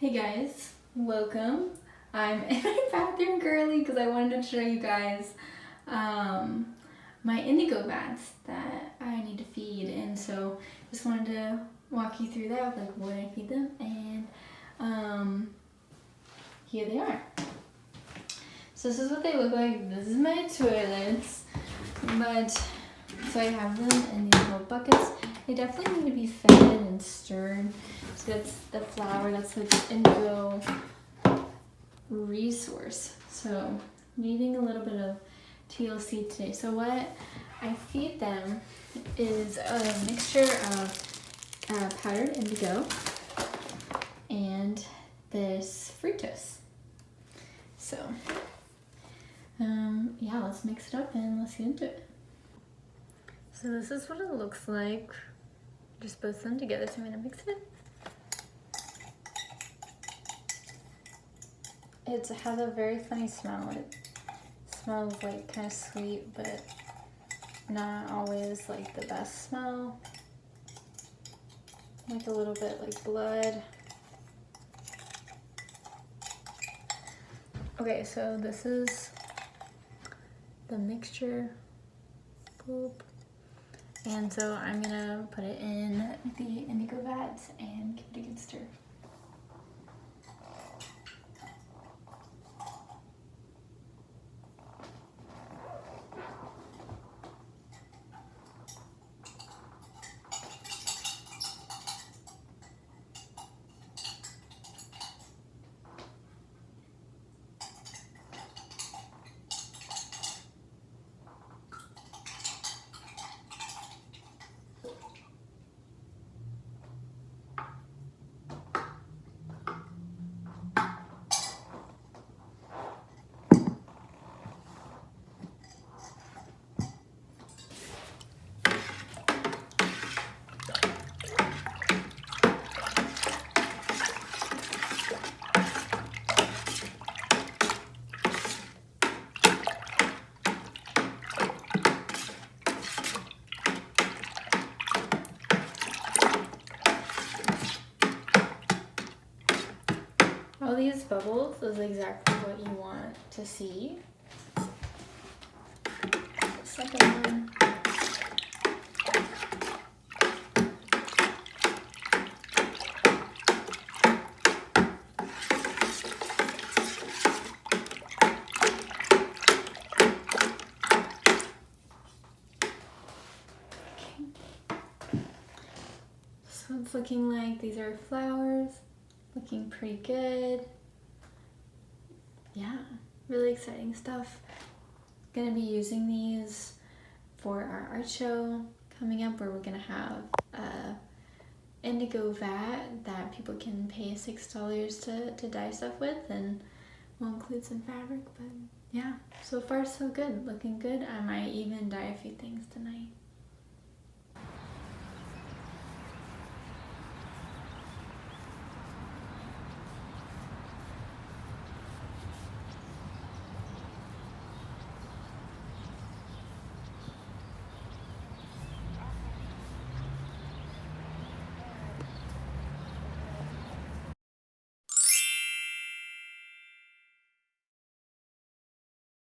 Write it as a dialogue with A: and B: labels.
A: Hey guys, welcome. I'm in my bathroom girly because I wanted to show you guys my indigo vats that I need to feed, and so just wanted to walk you through that, like what I feed them, and here they are. So this is what they look like. This is my toilets, but so I have them in these little buckets. They definitely need to be fed and stirred. So that's the flour, that's the indigo resource. So needing a little bit of TLC today. So what I feed them is a mixture of powdered indigo and this fructose. So yeah, let's mix it up and let's get into it. So this is what it looks like. Just both them together, so I'm gonna mix it. It has a very funny smell. It smells like kind of sweet, but not always like the best smell. Like a little bit like blood. Okay, so this is the mixture. Boop. And so I'm gonna put it in the indigo vat and give it a good stir. All these bubbles is exactly what you want to see. The second one. This one's looking like these are flowers. Looking pretty good. Yeah, really exciting stuff. Gonna be using these for our art show coming up, where we're gonna have a indigo vat that people can pay $6 to dye stuff with, and we'll include some fabric. But yeah, so far so good, looking good. I might even dye a few things tonight.